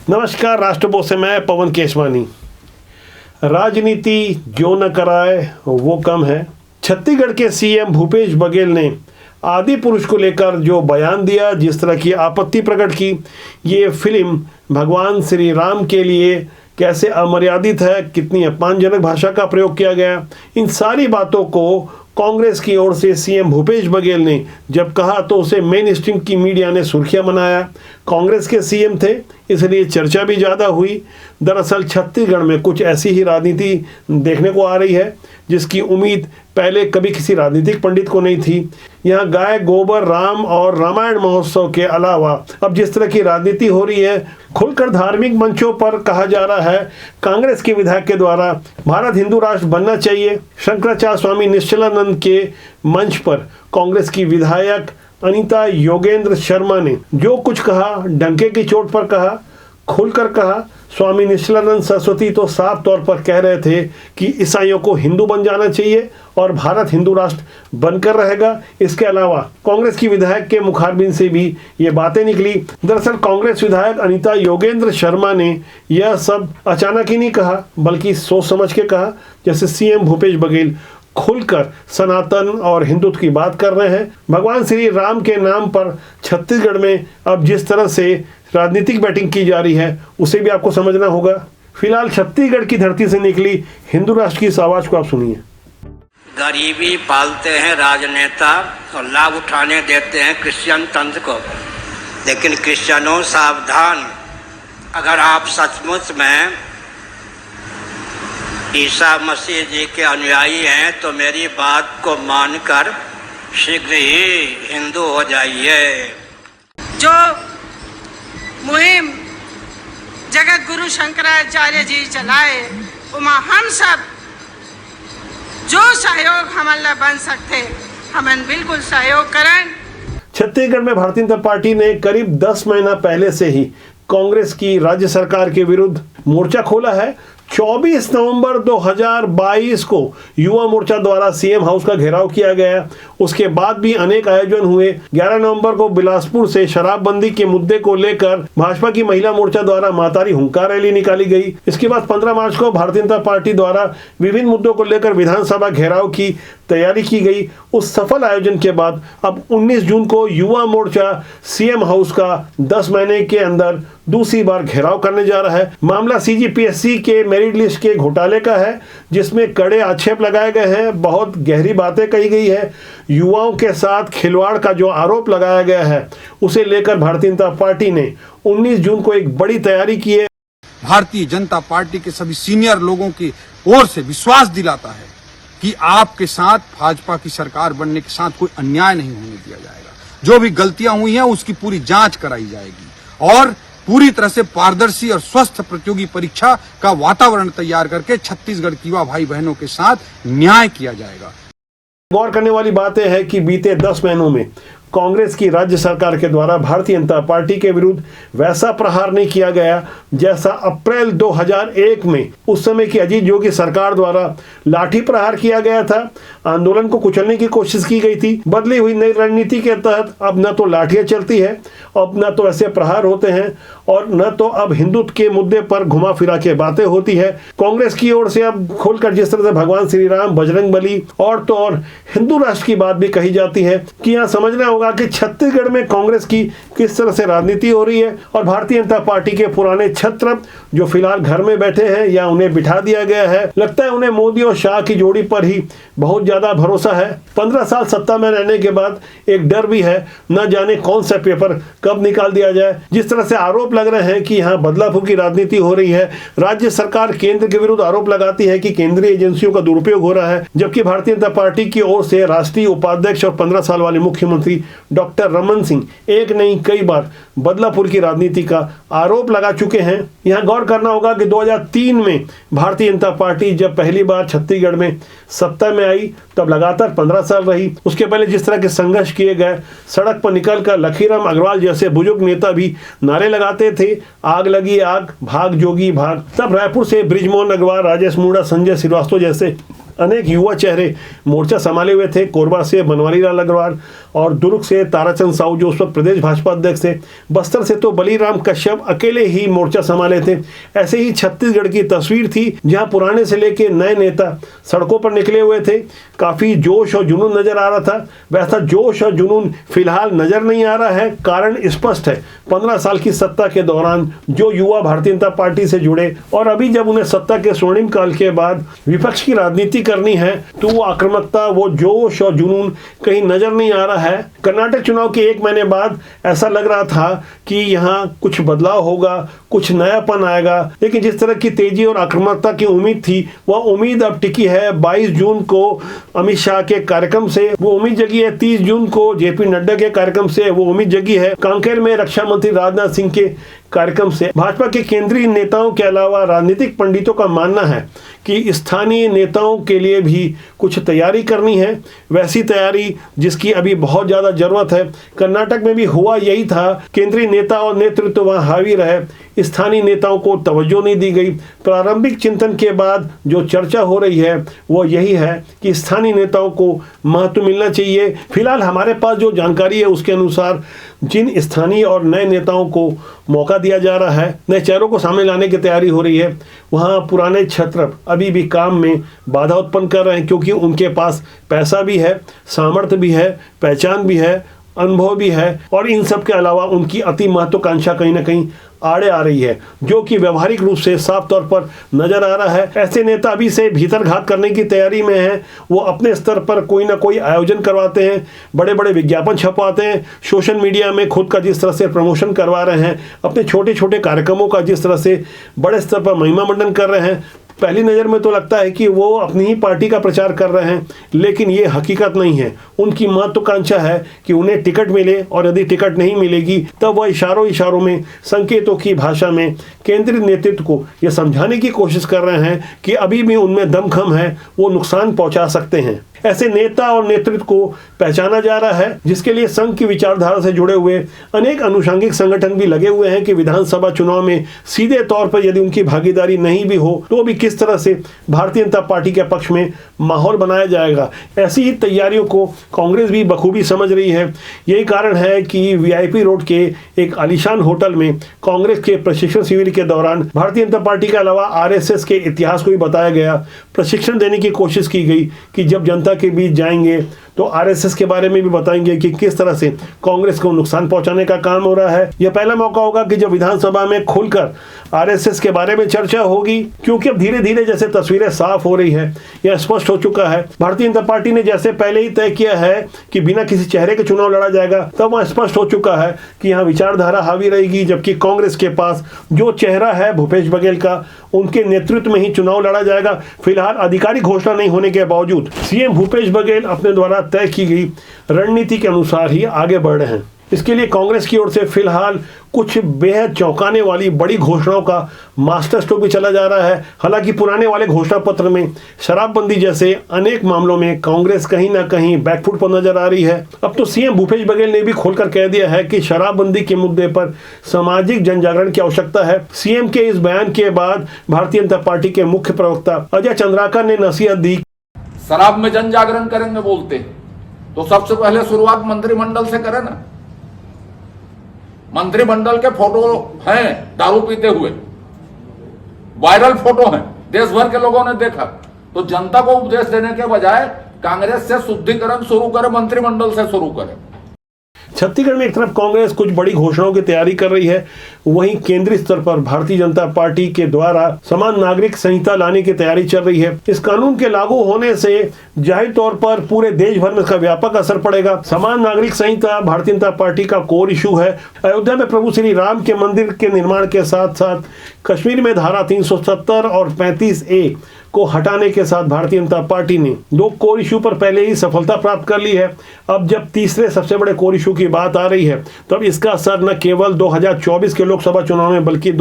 नमस्कार, राष्ट्रबोध से मैं पवन केशवानी। राजनीति जो न कराए वो कम है। छत्तीसगढ़ के सीएम भूपेश बघेल ने आदि पुरुष को लेकर जो बयान दिया, जिस तरह की आपत्ति प्रकट की, ये फिल्म भगवान श्री राम के लिए कैसे अमर्यादित है, कितनी अपमानजनक भाषा का प्रयोग किया गया, इन सारी बातों को कांग्रेस की ओर से सीएम भूपेश बघेल ने जब कहा तो उसे मेन स्ट्रीम की मीडिया ने सुर्खियां बनाया। कांग्रेस के सीएम थे, इसलिए चर्चा भी ज़्यादा हुई। दरअसल छत्तीसगढ़ में कुछ ऐसी ही राजनीति देखने को आ रही है जिसकी उम्मीद पहले कभी किसी राजनीतिक पंडित को नहीं थी। यहाँ गाय, गोबर, राम और रामायण महोत्सव के अलावा अब जिस तरह की राजनीति हो रही है, खुलकर धार्मिक मंचों पर कहा जा रहा है कांग्रेस के विधायक के द्वारा भारत हिंदू राष्ट्र बनना चाहिए। शंकराचार्य स्वामी निश्चलानंद के मंच पर कांग्रेस की विधायक अनीता योगेंद्र शर्मा ने जो कुछ कहा, डंके की चोट पर कहा, खुलकर कहा। स्वामी निश्चलानंद सरस्वती तो साफ तौर पर कह रहे थे कि ईसाइयों को हिंदू बन जाना चाहिए और भारत हिंदू राष्ट्र बनकर रहेगा। इसके अलावा कांग्रेस की विधायक के मुखारबिन से भी ये बातें निकली। दरअसल कांग्रेस विधायक अनीता योगेंद्र शर्मा ने यह सब अचानक ही नहीं कहा, बल्कि सोच समझ के कहा। जैसे सीएम भूपेश बघेल खुलकर सनातन और हिंदुत्व की बात कर रहे हैं। भगवान श्री राम के नाम पर छत्तीसगढ़ में अब जिस तरह से राजनीतिक बैटिंग की जा रही है, उसे भी आपको समझना होगा। फिलहाल छत्तीसगढ़ की धरती से निकली हिंदू राष्ट्र की इस आवाज को आप सुनिए। गरीबी पालते हैं राजनेता और लाभ उठाने देते हैं क्रिश्चियन तंत्र को। लेकिन क्रिश्चियनों सावधान, अगर आप सचमुच में ईसा मसीह जी के अनुयायी हैं तो मेरी बात को मानकर शीघ्र ही हिंदू हो जाइए। जो मुहिम जगत गुरु शंकराचार्य जी चलाए, उमा हम सब जो सहयोग हमला बन सकते हमन बिल्कुल सहयोग करें। छत्तीसगढ़ में भारतीय जनता पार्टी ने करीब 10 महीना पहले से ही कांग्रेस की राज्य सरकार के विरुद्ध मोर्चा खोला है। 24 नवंबर 2022 को युवा मोर्चा द्वारा सीएम हाउस का घेराव किया गया। उसके बाद भी अनेक आयोजन हुए। 11 नवंबर को बिलासपुर से शराबबंदी के मुद्दे को लेकर भाजपा की महिला मोर्चा द्वारा मातारी हुंकार रैली निकाली गई। इसके बाद 15 मार्च को भारतीय जनता पार्टी द्वारा विभिन्न मुद्दों को लेकर विधानसभा घेराव की तैयारी की गई। उस सफल आयोजन के बाद अब 19 जून को युवा मोर्चा सीएम हाउस का 10 महीने के अंदर दूसरी बार घेराव करने जा रहा है। मामला सीजीपीएससी के मेरिट लिस्ट के घोटाले का है, जिसमें कड़े आक्षेप लगाए गए हैं, बहुत गहरी बातें कही गई है। युवाओं के साथ खिलवाड़ का जो आरोप लगाया गया है, उसे लेकर भारतीय जनता पार्टी ने 19 जून को एक बड़ी तैयारी की है। भारतीय जनता पार्टी के सभी सीनियर लोगों की ओर से विश्वास दिलाता है कि आपके साथ भाजपा की सरकार बनने के साथ कोई अन्याय नहीं होने दिया जाएगा। जो भी गलतियां हुई हैं उसकी पूरी जांच कराई जाएगी और पूरी तरह से पारदर्शी और स्वस्थ प्रतियोगी परीक्षा का वातावरण तैयार करके छत्तीसगढ़ के युवा भाई बहनों के साथ न्याय किया जाएगा। गौर करने वाली बात है कि बीते 10 महीनों में कांग्रेस की राज्य सरकार के द्वारा भारतीय जनता पार्टी के विरुद्ध वैसा प्रहार नहीं किया गया जैसा अप्रैल 2001 में उस समय की अजीत जोगी सरकार द्वारा लाठी प्रहार किया गया था। आंदोलन को कुचलने की कोशिश की गई थी। बदली हुई नई रणनीति के तहत अब न तो लाठियां चलती है, अब न तो ऐसे प्रहार होते हैं और न तो अब हिंदुत्व के मुद्दे पर घुमा फिरा के बातें होती है। कांग्रेस की ओर से अब खोलकर जिस तरह से भगवान श्री राम, बजरंगबली और तो और हिंदू राष्ट्र की बात भी कही जाती है कि यहाँ समझना होगा कि छत्तीसगढ़ में कांग्रेस की किस तरह से राजनीति हो रही है और भारतीय जनता पार्टी के पुराने छत्र जो फिलहाल घर में बैठे हैं या उन्हें बिठा दिया गया है, लगता है उन्हें मोदी और शाह की जोड़ी पर ही बहुत ज्यादा भरोसा है। 15 साल सत्ता में रहने के बाद एक डर भी है, न जाने कौन सा पेपर कब निकाल दिया जाए। जिस तरह से आरोप लग रहे हैं कि यहाँ बदलापुर की राजनीति हो रही है, राज्य सरकार केंद्र के विरुद्ध आरोप लगाती है कि केंद्रीय एजेंसियों का दुरुपयोग हो रहा है, जबकि भारतीय जनता पार्टी की ओर से राष्ट्रीय उपाध्यक्ष और 15 साल वाले मुख्यमंत्री डॉक्टर रमन सिंह एक नहीं कई बार बदलापुर की राजनीति का आरोप लगा चुके हैं। यहाँ गौर करना होगा कि 2003 में भारतीय जनता पार्टी जब पहली बार छत्तीसगढ़ में सत्ता में आई तब लगातार 15 साल रही। उसके पहले जिस तरह के संघर्ष किए गए, सड़क पर निकलकर लखीराम अग्रवाल जैसे बुजुर्ग नेता भी नारे लगाते थे, आग लगी आग, भाग जोगी भाग। तब रायपुर से बृजमोहन अग्रवाल, राजेश मूणा, संजय श्रीवास्तव जैसे अनेक युवा चेहरे मोर्चा संभाले हुए थे। कोरबा से बनवारी लाल अग्रवाल और दुर्ग से ताराचंद साहू जो उस वक्त प्रदेश भाजपा अध्यक्ष थे, बस्तर से तो बलीराम कश्यप अकेले ही मोर्चा संभाले थे। ऐसे ही छत्तीसगढ़ की तस्वीर थी जहां पुराने से लेके नए नेता सड़कों पर निकले हुए थे। काफी जोश और जुनून नजर आ रहा था। वैसा जोश और जुनून फिलहाल नजर नहीं आ रहा है। कारण स्पष्ट है, 15 साल की सत्ता के दौरान जो युवा भारतीय जनता पार्टी से जुड़े और अभी जब उन्हें सत्ता के स्वर्णिम काल के बाद विपक्ष की राजनीति करनी है तो वो आक्रामकता, वो जोश और जुनून कहीं नजर नहीं आ रहा है। कर्नाटक चुनाव के 1 महीने बाद ऐसा लग रहा था कि यहाँ कुछ बदलाव होगा, कुछ नयापन आएगा, लेकिन जिस तरह की तेजी और आक्रामकता की उम्मीद थी वह उम्मीद अब टिकी है। 22 जून को अमित शाह के कार्यक्रम से वो उम्मीद जगी है, 30 जून को जेपी नड्डा के कार्यक्रम से वो उम्मीद जगी है, कांकेर में रक्षा मंत्री राजनाथ सिंह के कार्यक्रम से। भाजपा के केंद्रीय नेताओं के अलावा राजनीतिक पंडितों का मानना है कि स्थानीय नेताओं के लिए भी कुछ तैयारी करनी है, वैसी तैयारी जिसकी अभी बहुत ज्यादा जरूरत है। कर्नाटक में भी हुआ यही था, केंद्रीय नेता और नेतृत्व वहां हावी रहे, स्थानीय नेताओं को तवज्जो नहीं दी गई। प्रारंभिक चिंतन के बाद जो चर्चा हो रही है वो यही है कि स्थानीय नेताओं को महत्व मिलना चाहिए। फिलहाल हमारे पास जो जानकारी है उसके अनुसार जिन स्थानीय और नए नेताओं को मौका दिया जा रहा है, नए चेहरों को सामने लाने की तैयारी हो रही है, वहाँ पुराने छत्र अभी भी काम में बाधा उत्पन्न कर रहे हैं, क्योंकि उनके पास पैसा भी है, सामर्थ्य भी है, पहचान भी है, अनुभव भी है, और इन सब के अलावा उनकी अति महत्वाकांक्षा कहीं ना कहीं आड़े आ रही है, जो कि व्यवहारिक रूप से साफ तौर पर नजर आ रहा है। ऐसे नेता अभी से भीतर घात करने की तैयारी में हैं। वो अपने स्तर पर कोई ना कोई आयोजन करवाते हैं, बड़े बड़े विज्ञापन छपवाते हैं, सोशल मीडिया में खुद का जिस तरह से प्रमोशन करवा रहे हैं, अपने छोटे छोटे कार्यक्रमों का जिस तरह से बड़े स्तर पर महिमा मंडन कर रहे हैं, पहली नज़र में तो लगता है कि वो अपनी ही पार्टी का प्रचार कर रहे हैं, लेकिन ये हकीकत नहीं है। उनकी महत्वाकांक्षा है कि उन्हें टिकट मिले, और यदि टिकट नहीं मिलेगी तब वह इशारों में, संकेतों की भाषा में केंद्रीय नेतृत्व को यह समझाने की कोशिश कर रहे हैं कि अभी भी उनमें दमखम है, वो नुकसान पहुंचा सकते हैं। ऐसे नेता और नेतृत्व को पहचाना जा रहा है, जिसके लिए संघ की विचारधारा से जुड़े हुए अनेक अनुषंगिक संगठन भी लगे हुए हैं कि विधानसभा चुनाव में सीधे तौर पर यदि उनकी भागीदारी नहीं भी हो तो भी किस तरह से भारतीय जनता पार्टी के पक्ष में माहौल बनाया जाएगा। ऐसी ही तैयारियों को कांग्रेस भी बखूबी समझ रही है। यही कारण है कि वीआईपी रोड के एक आलीशान होटल में कांग्रेस के प्रशिक्षण शिविर के दौरान भारतीय जनता पार्टी के अलावा आरएसएस के इतिहास को भी बताया गया, प्रशिक्षण देने की कोशिश की गई कि जब जनता के बीच जाएंगे तो आरएसएस के बारे में भी बताएंगे कि किस तरह से कांग्रेस को नुकसान पहुंचाने का काम हो रहा है। यह पहला मौका होगा कि जब विधानसभा में खुलकर आरएसएस के बारे में चर्चा होगी, क्योंकि अब धीरे धीरे जैसे तस्वीरें साफ हो रही है, यह स्पष्ट हो चुका है। भारतीय जनता पार्टी ने जैसे पहले ही तय किया है कि बिना किसी चेहरे के चुनाव लड़ा जाएगा, तब वह स्पष्ट हो चुका है कि यहाँ विचारधारा हावी रहेगी, जबकि कांग्रेस के पास जो चेहरा है भूपेश बघेल का, उनके नेतृत्व में ही चुनाव लड़ा जाएगा। फिलहाल आधिकारिक घोषणा नहीं होने के बावजूद सीएम भूपेश बघेल अपने द्वारा तय की गई रणनीति के अनुसार ही आगे बढ़ रहे हैं। इसके लिए कांग्रेस की ओर से फिलहाल कुछ बेहद चौंकाने वाली बड़ी घोषणाओं का मास्टर स्ट्रोक भी चला जा रहा है। हालांकि पुराने वाले घोषणा पत्र में शराबबंदी जैसे अनेक मामलों में कांग्रेस कहीं ना कहीं बैकफुट पर नजर आ रही है। अब तो सीएम भूपेश बघेल ने भी खोलकर कह दिया है कि शराबबंदी के मुद्दे पर सामाजिक जन जागरण की आवश्यकता है। सीएम के इस बयान के बाद भारतीय जनता पार्टी के मुख्य प्रवक्ता अजय चंद्राकर ने नसीहत दी। शराब में जन जागरण करेंगे बोलते, तो सबसे पहले शुरुआत मंत्रिमंडल से करें ना। मंत्रिमंडल के फोटो हैं दारू पीते हुए, वायरल फोटो हैं, देश भर के लोगों ने देखा। तो जनता को उपदेश देने के बजाय कांग्रेस से शुद्धिकरण शुरू करें, मंत्रिमंडल से शुरू करें। छत्तीसगढ़ में एक तरफ कांग्रेस कुछ बड़ी घोषणाओं की तैयारी कर रही है, वहीं केंद्रीय स्तर पर भारतीय जनता पार्टी के द्वारा समान नागरिक संहिता लाने की तैयारी चल रही है। इस कानून के लागू होने से जाहिर तौर पर पूरे देश भर में इसका व्यापक असर पड़ेगा। समान नागरिक संहिता भारतीय जनता पार्टी का कोर इशू है। अयोध्या में प्रभु श्री राम के मंदिर के निर्माण के साथ साथ कश्मीर में धारा 370 और 35A को हटाने के साथ भारतीय जनता पार्टी ने 2 कोर इशू पर पहले ही सफलता प्राप्त कर ली है। अब जब तीसरे सबसे बड़े कोर इशू की बात आ रही है, तब इसका असर न केवल 2024 के लोकसभा चुनाव में बल्कि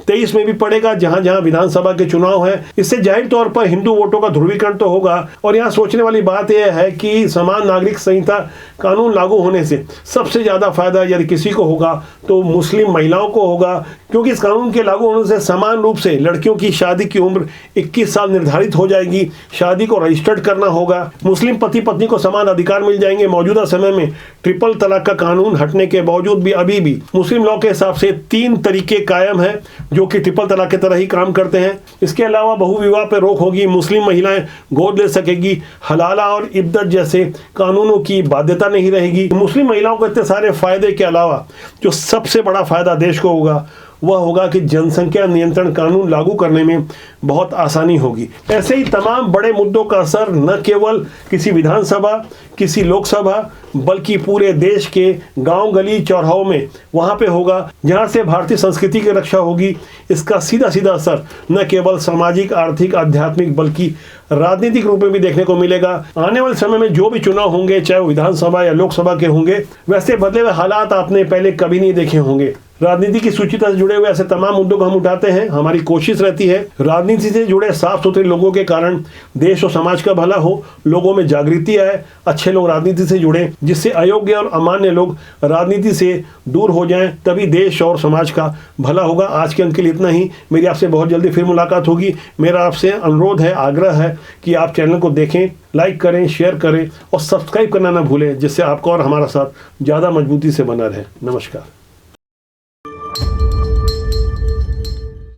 23 में भी पड़ेगा, जहां जहां विधानसभा के चुनाव है। इससे जाहिर तौर पर हिंदू वोटों का ध्रुवीकरण तो होगा। और यहाँ सोचने वाली बात यह है कि समान नागरिक संहिता कानून लागू होने से सबसे ज्यादा फायदा यदि किसी को होगा तो मुस्लिम महिलाओं को होगा, क्योंकि इस कानून के लागू होने से समान रूप से लड़कियों की शादी की उम्र 21 साल निर्धारित हो जाएगी। शादी को रजिस्टर्ड करना होगा। मुस्लिम पति पत्नी को समान अधिकार मिल जाएंगे। मौजूदा समय में ट्रिपल तलाक का कानून हटने के बावजूद भी अभी भी मुस्लिम लॉ के हिसाब से 3 तरीके कायम हैं जो कि ट्रिपल तलाक की तरह ही काम करते हैं। इसके अलावा बहुविवाह पर रोक होगी, मुस्लिम महिलाएं गोद ले सकेगी, हलाला और इब्दत जैसे कानूनों की बाध्यता नहीं रहेगी। मुस्लिम महिलाओं को इतने सारे फायदे के अलावा जो सबसे बड़ा फायदा देश को होगा वह होगा कि जनसंख्या नियंत्रण कानून लागू करने में बहुत आसानी होगी। ऐसे ही तमाम बड़े मुद्दों का असर न केवल किसी विधानसभा, किसी लोकसभा, बल्कि पूरे देश के गांव गली चौराहों में वहां पे होगा जहां से भारतीय संस्कृति की रक्षा होगी। इसका सीधा सीधा असर न केवल सामाजिक, आर्थिक, आध्यात्मिक बल्कि राजनीतिक रूप में भी देखने को मिलेगा। आने वाले समय में जो भी चुनाव होंगे, चाहे वो विधानसभा या लोकसभा के होंगे, वैसे बदले हुए हालात आपने पहले कभी नहीं देखे होंगे। राजनीति की सूचिता से जुड़े हुए ऐसे तमाम मुद्दों को हम उठाते हैं। हमारी कोशिश रहती है राजनीति से जुड़े साफ सुथरे लोगों के कारण देश और समाज का भला हो, लोगों में जागृति आए, अच्छे लोग राजनीति से जुड़े, जिससे अयोग्य और अमान्य लोग राजनीति से दूर हो जाएं, तभी देश और समाज का भला होगा। आज के अंक के लिए इतना ही। मेरी आपसे बहुत जल्दी फिर मुलाकात होगी। मेरा आपसे अनुरोध है, आग्रह है कि आप चैनल को देखें, लाइक करें, शेयर करें और सब्सक्राइब करना ना भूलें, जिससे आपका और हमारा साथ ज़्यादा मजबूती से बना रहे। नमस्कार।